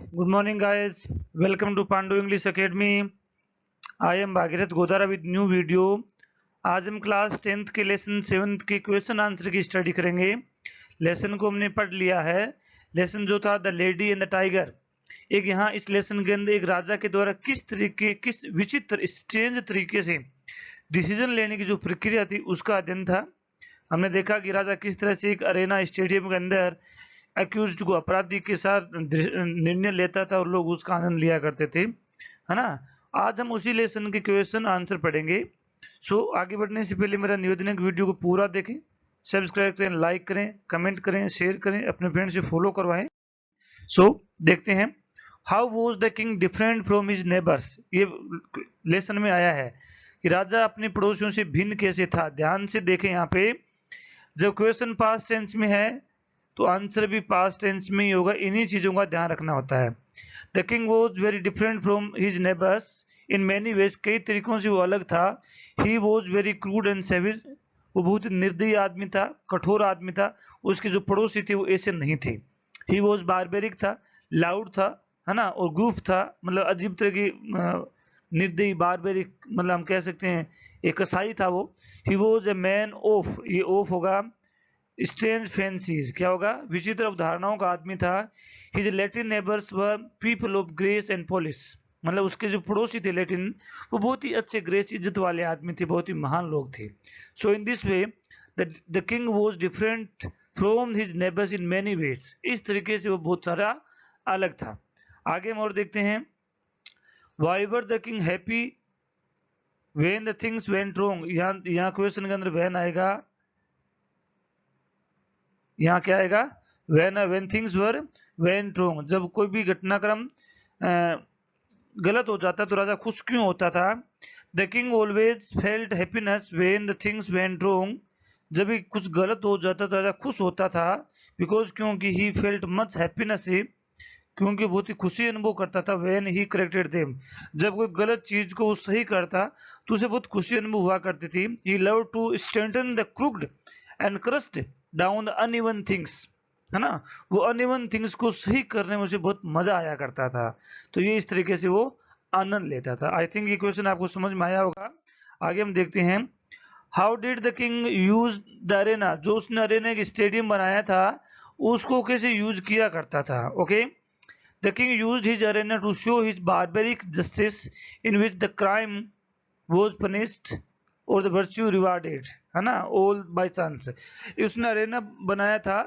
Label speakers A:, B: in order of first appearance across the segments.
A: Good morning, guys. Welcome to Pandu English Academy. I am Bhagirath Godara with new video. आज हम class 10th के lesson 7th के question answer की study करेंगे। Lesson को हमने पढ़ लिया है। लेसन जो था the lady and the tiger. एक यहाँ इस लेसन के अंदर एक राजा के द्वारा किस विचित्र स्ट्रेंज तरीके से डिसीजन लेने की जो प्रक्रिया थी उसका अध्ययन था। हमने देखा कि राजा किस तरह से एक अरेना स्टेडियम के अंदर एक्यूज्ड को अपराधी के साथ निर्णय लेता था और लोग उसका आनंद लिया करते थे, है ना। आज हम उसी लेसन के क्वेश्चन आंसर पढ़ेंगे। आगे बढ़ने से पहले मेरा निवेदन है कि वीडियो को पूरा देखें, सब्सक्राइब करें, लाइक करें, कमेंट करें, शेयर करें, अपने फ्रेंड से फॉलो करवाएं। देखते हैं how was the king different from his neighbours. ये लेसन में आया है कि राजा अपने पड़ोसियों से भिन्न कैसे था। ध्यान से देखें, यहाँ पे जब क्वेश्चन पास्ट टेंस में है तो आंसर भी पास्ट टेंस में ही होगा। इन्हीं चीजों का ध्यान रखना होता है। The king was very different from his neighbours in many veg. कई तरीकों से वो अलग था। He was very crude and savage. वो बहुत निर्दयी आदमी था, कठोर आदमी था। उसके जो पड़ोसी थे वो ऐसे नहीं थे। ही वॉज बारबेरिक था, लाउड था, है ना, और ग्रूफ था, मतलब अजीब तरह की निर्दयी, बारबेरिक मतलब हम कह सकते हैं एक कसाई था वो। He was a man of, ये ऑफ होगा स्ट्रेंज फैंसीज, क्या होगा, विचित्र अवधारणाओं का आदमी था। His Latin neighbours were people of grace and polish. मतलब उसके जो पड़ोसी थे लैटिन, वो बहुत ही अच्छे ग्रेस, इज्जत वाले आदमी थे, बहुत ही महान लोग थे। So in this way the king was different from his neighbours in many ways. इस तरीके से वो बहुत सारा अलग था। आगे हम और देखते हैं। Why were the king happy when the things went wrong. यहाँ क्वेश्चन के अंदर वैन आएगा, यहाँ क्या आएगा, when things were went wrong। जब कोई भी घटनाक्रम गलत हो जाता तो राजा खुश क्यों होता था। The king always felt happiness when the things went wrong। जब भी कुछ गलत हो जाता तो राजा खुश होता था। बिकॉज क्योंकि ही फेल्ट मच हैप्पीनेस, क्योंकि बहुत ही खुशी अनुभव करता था। when he corrected them। जब कोई गलत चीज को वो सही करता तो उसे बहुत खुशी अनुभव हुआ करती थी। he loved to strengthen the crooked and crushed down the uneven things, है ना। वो अनइवन थिंग्स को सही करने में उसे बहुत मजा आया करता था। तो ये इस तरीके से वो आनंद लेता था। आई थिंक ये क्वेश्चन आपको समझ में आया होगा। आगे हम देखते हैं। How did the king use the Arena. जो उसने अरेना एक स्टेडियम बनाया था उसको कैसे यूज किया करता था। Okay, the king used his arena to show his barbaric justice in which the crime was punished और द वर्च्यू रिवार्डेड, है ना, ऑल बाय चांस। उसने अरेना बनाया था,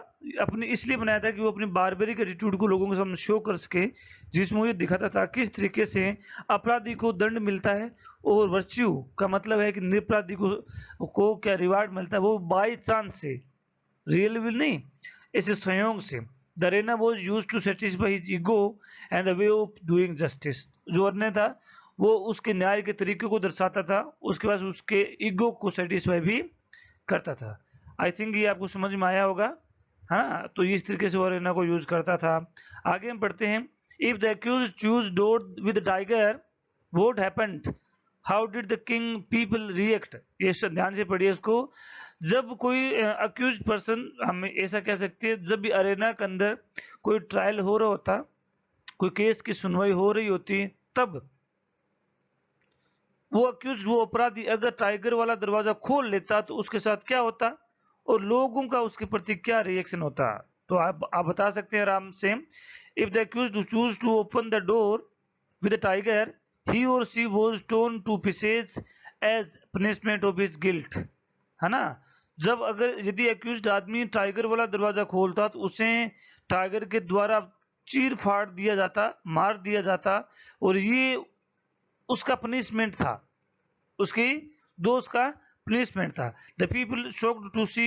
A: अपने इसलिए बनाया था कि वो अपनी बारबेरिक एटीट्यूड को लोगों के सामने शो कर सके, जिसमें ये दिखाता था किस तरीके से अपराधी को दंड मिलता है और वर्च्यू का मतलब है कि निरपराधी को क्या रिवार्ड मिलता है, वो बाय चांस से, रियल विल नहीं, ऐसे संयोग से। The arena was use to satisfy his ego and the way of doing justice. जो अरेना था वो उसके न्याय के तरीके को दर्शाता था, उसके बाद उसके ईगो को सेटिस्फाई भी करता था। आई थिंक ये आपको समझ में आया होगा, हाँ। तो इस तरीके से वो अरेना को यूज करता था। आगे हम पढ़ते हैं। If the accused choose door with tiger what happened, how did the king people react. ये ध्यान से पढ़िए इसको। जब कोई अक्यूज पर्सन, हम ऐसा कह सकते हैं, जब भी अरेना के अंदर कोई ट्रायल हो रहा होता, कोई केस की सुनवाई हो रही होती, तब वो अक्यूज, वो अपराधी अगर टाइगर वाला दरवाजा खोल लेता तो उसके साथ क्या होता और लोगों का उसके प्रति क्या रिएक्शन होता। तो आप बता सकते हैं आराम से। If the accused choose to open the door with the tiger he or she was torn to pieces as punishment of his guilt, है ना। जब अगर यदि अक्यूज्ड आदमी टाइगर वाला दरवाजा खोलता तो उसे टाइगर के द्वारा चीर फाड़ दिया जाता, मार दिया जाता, और ये उसका पनिशमेंट था, उसकी दोस्त का पनिशमेंट था। The people shocked to see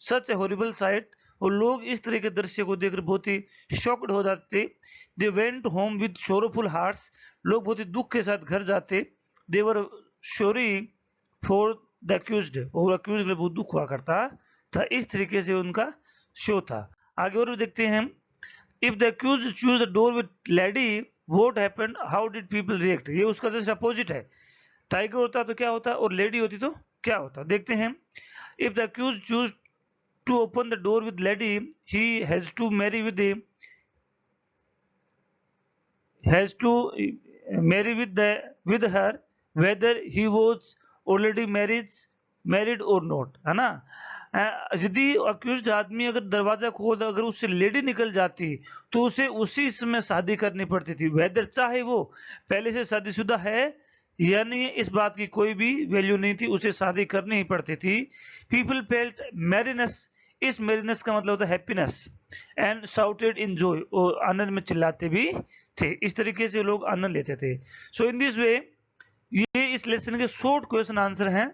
A: such a horrible sight. और लोग इस तरह के दृश्य को देखकर बहुत ही शॉक्ड हो जाते। They went home with Shoriful hearts. लोग बहुत ही दुख के साथ घर जाते। दे वर सॉरी फॉर द अक्यूज्ड। और अक्यूज्ड के लिए बहुत दुख हुआ करता था। इस तरीके से उनका शो था। आगे और भी देखते हैं। If the accused choose the door with lady what happened, how did people react. ये उसका जस्ट अपोजिट है। टाइगर होता तो क्या होता और लेडी होती तो क्या होता। देखते हैं। If the accuse choose to open the door with lady he has to marry with has to marry with her whether he was already married और नॉट, है ना। यदि अक्यूज्ड आदमी अगर दरवाजा खोल अगर उससे लेडी निकल जाती तो उसे उसी समय शादी करनी पड़ती थी, वेदर चाहे वो पहले से शादीशुदा है या नहीं, इस बात की कोई भी वैल्यू नहीं थी, उसे शादी करनी ही पड़ती थी। पीपल फेल्ट मैरिनेस, इस मैरिनेस का मतलब होता है happiness, and shouted in joy, और आनंद में चिल्लाते भी थे। इस तरीके से लोग आनंद लेते थे। सो इन दिस वे ये इस लेसन के शॉर्ट क्वेश्चन आंसर हैं।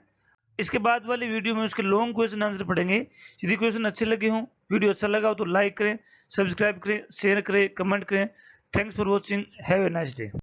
A: इसके बाद वाली वीडियो में उसके लॉन्ग क्वेश्चन आंसर पढ़ेंगे। यदि क्वेश्चन अच्छे लगे हों, वीडियो अच्छा लगा हो तो लाइक करें, सब्सक्राइब करें, शेयर करें, कमेंट करें। Thanks for watching, have a nice day.